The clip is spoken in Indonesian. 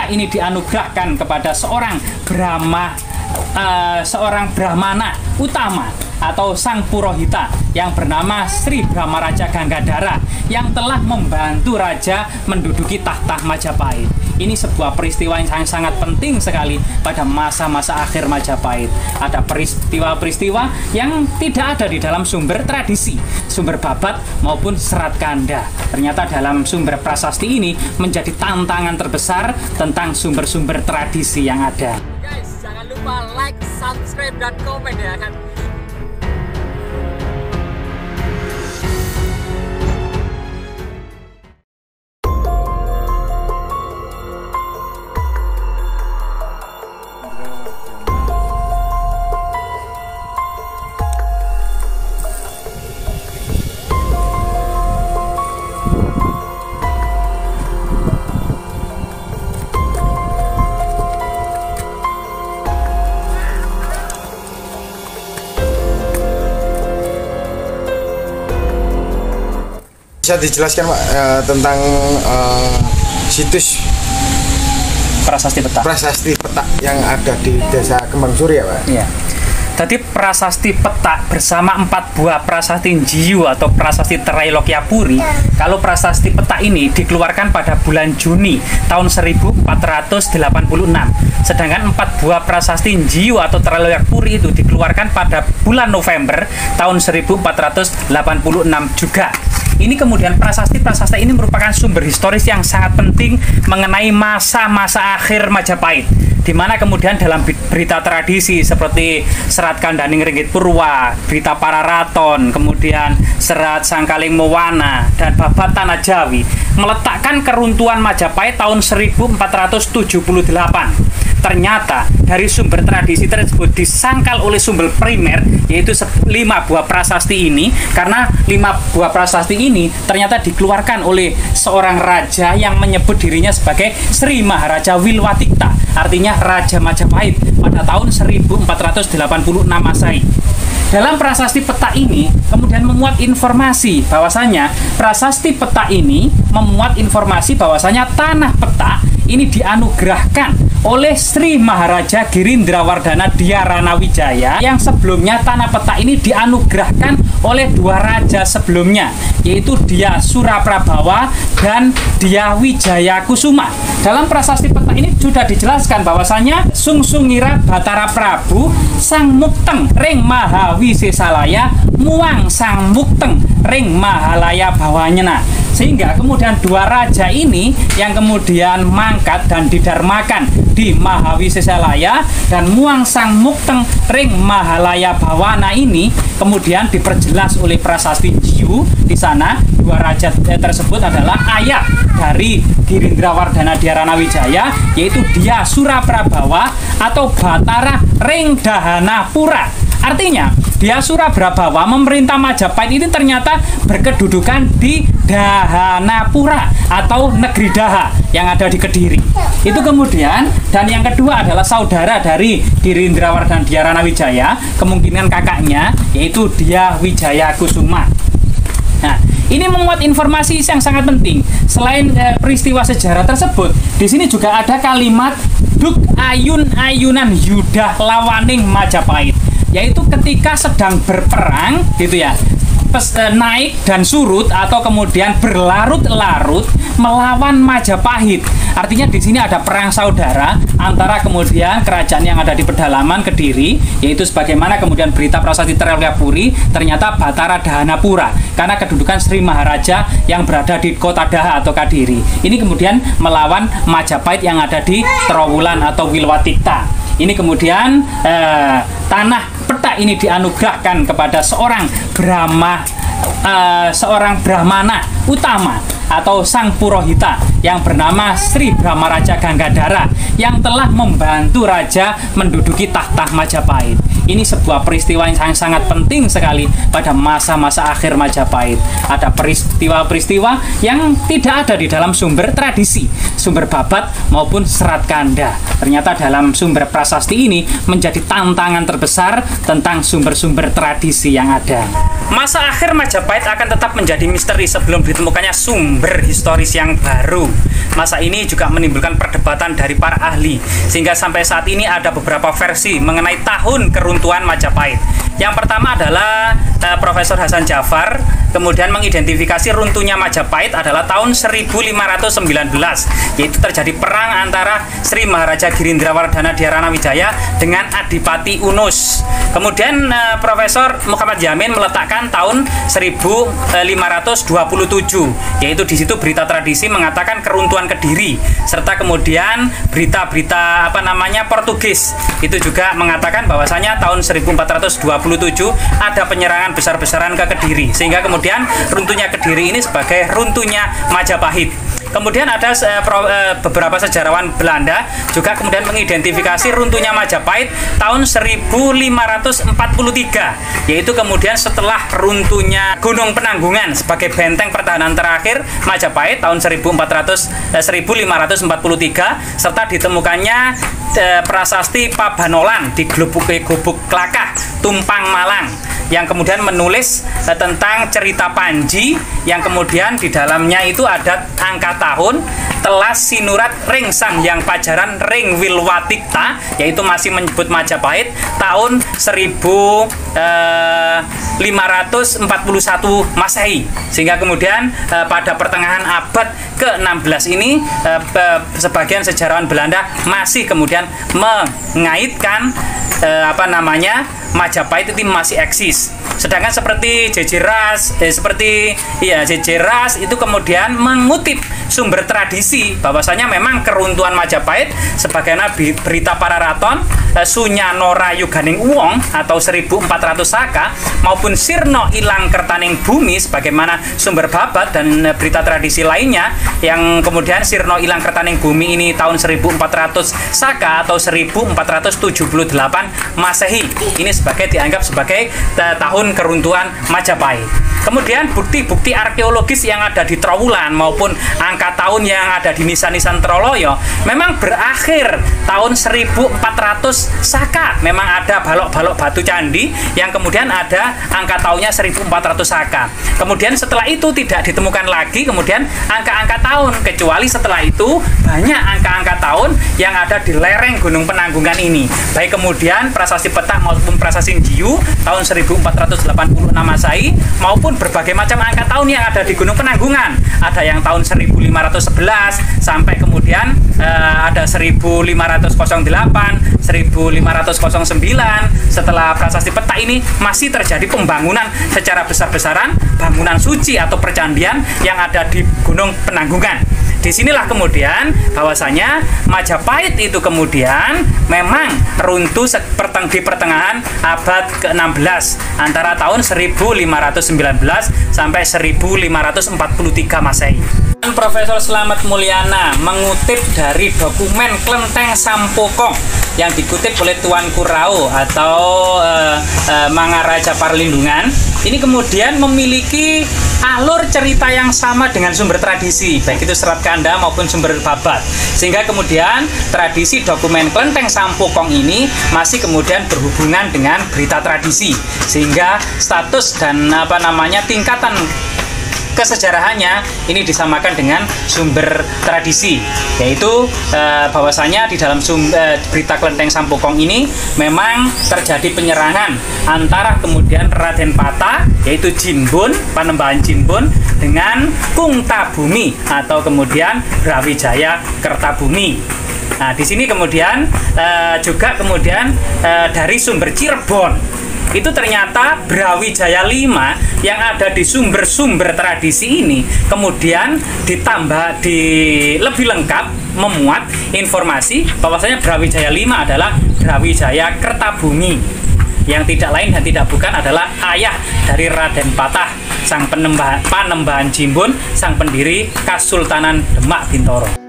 peta ini dianugerahkan kepada seorang Brahmana utama atau sang Purohita yang bernama Sri Brahmaraja Ganggadhara yang telah membantu raja menduduki tahta Majapahit. Ini sebuah peristiwa yang sangat penting sekali pada masa-masa akhir Majapahit. Ada peristiwa-peristiwa yang tidak ada di dalam sumber tradisi, sumber babat maupun serat kanda. Ternyata dalam sumber prasasti ini menjadi tantangan terbesar tentang sumber-sumber tradisi yang ada. Guys, jangan lupa like, subscribe, dan komen ya kan. Bisa dijelaskan Pak tentang situs Prasasti peta yang ada di Desa Kembang Surya Pak? Iya. Jadi prasasti peta bersama 4 buah prasasti Jiyu atau prasasti Trailokyapuri. Kalau prasasti peta ini dikeluarkan pada bulan Juni tahun 1486. Sedangkan 4 buah prasasti Jiyu atau Trailokyapuri itu dikeluarkan pada bulan November tahun 1486 juga. Ini kemudian prasasti-prasasti ini merupakan sumber historis yang sangat penting mengenai masa-masa akhir Majapahit, di mana kemudian dalam berita tradisi seperti Serat Kandaning Ringgit Purwa, berita Pararaton, kemudian Serat Sangkaling Mowana, dan Babat Tanah Jawi meletakkan keruntuhan Majapahit tahun 1478. Ternyata dari sumber tradisi tersebut disangkal oleh sumber primer, yaitu 5 buah prasasti ini, karena 5 buah prasasti ini ternyata dikeluarkan oleh seorang raja yang menyebut dirinya sebagai Sri Maharaja Wilwatikta, artinya Raja Majapahit pada tahun 1486 Masehi. Dalam prasasti peta ini kemudian memuat informasi bahwasanya prasasti peta ini memuat informasi bahwasanya tanah peta ini dianugerahkan oleh Sri Maharaja Girindrawardhana Dhyarana Wijaya, yang sebelumnya tanah peta ini dianugerahkan oleh 2 raja sebelumnya, yaitu Dia Suraprabawa dan Dia Wijaya Kusuma. Dalam prasasti peta ini sudah dijelaskan bahwasanya Sungsungira Batara Prabu Sang Mukteng Ring Mahawi Sesalaya Muang Sang Mukteng Ring Mahalaya Bawanyena. Sehingga kemudian 2 raja ini yang kemudian mangkat dan didarmakan di Mahawi Sesalaya dan Muang Sang Mukteng Ring Mahalaya Bawana ini kemudian diperjelas oleh prasasti Jiyu. Di sana 2 raja tersebut adalah ayah dari Girindrawardhana Dhyarana Wijaya, yaitu Dia Suraprabawa atau Batara Ring Dahanapura. Artinya Dia Suraprabawa memerintah Majapahit ini ternyata berkedudukan di Dahanapura atau negeri Daha yang ada di Kediri. Itu kemudian, dan yang kedua adalah saudara dari Girindrawardhana Dhyarana Wijaya, kemungkinan kakaknya, yaitu Dia Wijaya Kusuma. Nah, ini memuat informasi yang sangat penting. Selain peristiwa sejarah tersebut, di sini juga ada kalimat Duk ayun-ayunan yudah lawaning Majapahit, yaitu ketika sedang berperang gitu ya, naik dan surut atau kemudian berlarut-larut melawan Majapahit. Artinya di sini ada perang saudara antara kemudian kerajaan yang ada di pedalaman Kediri, yaitu sebagaimana kemudian berita prasasti Trailokyapuri, ternyata Batara Dahanapura karena kedudukan Sri Maharaja yang berada di kota Daha atau Kadiri. Ini kemudian melawan Majapahit yang ada di Trowulan atau Wilwatikta. Ini kemudian tanah peta ini dianugerahkan kepada seorang Brahmana utama atau sang Purohita yang bernama Sri Brahmaraja Ganggadhara yang telah membantu raja menduduki tahta Majapahit. Ini sebuah peristiwa yang sangat penting sekali pada masa-masa akhir Majapahit. Ada peristiwa-peristiwa yang tidak ada di dalam sumber tradisi, sumber babat maupun serat kanda. Ternyata dalam sumber prasasti ini menjadi tantangan terbesar tentang sumber-sumber tradisi yang ada. Masa akhir Majapahit akan tetap menjadi misteri sebelum ditemukannya sumber historis yang baru. Masa ini juga menimbulkan perdebatan dari para ahli, sehingga sampai saat ini ada beberapa versi mengenai tahun keruntuhan Majapahit. Yang pertama adalah Profesor Hasan Jafar kemudian mengidentifikasi runtuhnya Majapahit adalah tahun 1519, yaitu terjadi perang antara Sri Maharaja Girindrawardhana Dhyarana Wijaya dengan Adipati Unus. Kemudian Profesor Muhammad Yamin meletakkan tahun 1527, yaitu di situ berita tradisi mengatakan keruntuhan Kediri, serta kemudian berita-berita Portugis itu juga mengatakan bahwasanya tahun 1427 ada penyerangan besar-besaran ke Kediri, sehingga kemudian runtuhnya Kediri ini sebagai runtuhnya Majapahit. Kemudian ada beberapa sejarawan Belanda juga kemudian mengidentifikasi runtuhnya Majapahit tahun 1543, yaitu kemudian setelah runtuhnya Gunung Penanggungan sebagai benteng pertahanan terakhir Majapahit tahun 1543, serta ditemukannya prasasti Pabanolan di Gubuk Klakah, Tumpang, Malang, yang kemudian menulis tentang cerita Panji, yang kemudian di dalamnya itu ada angka tahun telas sinurat ring sang yang pajaran ring Wilwatikta, yaitu masih menyebut Majapahit tahun 1541 Masehi, sehingga kemudian pada pertengahan abad ke-16 ini sebagian sejarawan Belanda masih kemudian mengaitkan Majapahit itu masih eksis. Sedangkan seperti J.J. Ras itu kemudian mengutip sumber tradisi bahwasanya memang keruntuhan Majapahit sebagaimana berita para raton Sunyano Rayuganing Uwong atau 1400 Saka maupun Sirno Ilang Kertaning Bumi sebagaimana sumber babat dan berita tradisi lainnya, yang kemudian Sirno Ilang Kertaning Bumi ini tahun 1400 Saka atau 1478 Masehi. Ini dianggap sebagai tahun keruntuhan Majapahit. Kemudian bukti-bukti arkeologis yang ada di Trowulan maupun angka tahun yang ada di nisan-nisan Troloyo memang berakhir tahun 1400 Saka. Memang ada balok-balok batu candi yang kemudian ada angka tahunnya 1400 Saka. Kemudian setelah itu tidak ditemukan lagi kemudian angka-angka tahun, kecuali setelah itu banyak angka-angka tahun yang ada di lereng Gunung Penanggungan ini. Baik kemudian prasasti Petak maupun prasasti Jiu tahun 1486 Masehi maupun berbagai macam angka tahun yang ada di Gunung Penanggungan. Ada yang tahun 1511 sampai kemudian ada 1508, 1509. Setelah prasasti Petak ini masih terjadi pembangunan secara besar-besaran bangunan suci atau percandian yang ada di Gunung Penanggungan. Disinilah kemudian bahwasanya Majapahit itu kemudian memang runtuh di pertengahan abad ke-16 antara tahun 1519 sampai 1543 Masehi. Profesor Slamet Mulyana mengutip dari dokumen Klenteng Sampokong yang dikutip oleh Tuanku Rao atau Mangaraja Parlindungan. Ini kemudian memiliki alur cerita yang sama dengan sumber tradisi, baik itu Serat Kanda maupun sumber babat, sehingga kemudian tradisi dokumen Klenteng Sampokong ini masih kemudian berhubungan dengan berita tradisi, sehingga status dan tingkatan kesejarahannya ini disamakan dengan sumber tradisi, yaitu bahwasanya di dalam berita Klenteng Sampokong ini memang terjadi penyerangan antara kemudian Raden Pata yaitu Jinbun, Panembahan Jinbun dengan Kungtabumi atau kemudian Brawijaya Kertabumi. Nah, di sini kemudian juga kemudian dari sumber Cirebon itu ternyata Brawijaya 5 yang ada di sumber-sumber tradisi ini kemudian ditambah lebih lengkap memuat informasi bahwasanya Brawijaya 5 adalah Brawijaya Kertabumi, yang tidak lain dan tidak bukan adalah ayah dari Raden Patah, sang Panembahan Jimbun, sang pendiri Kasultanan Demak Bintoro.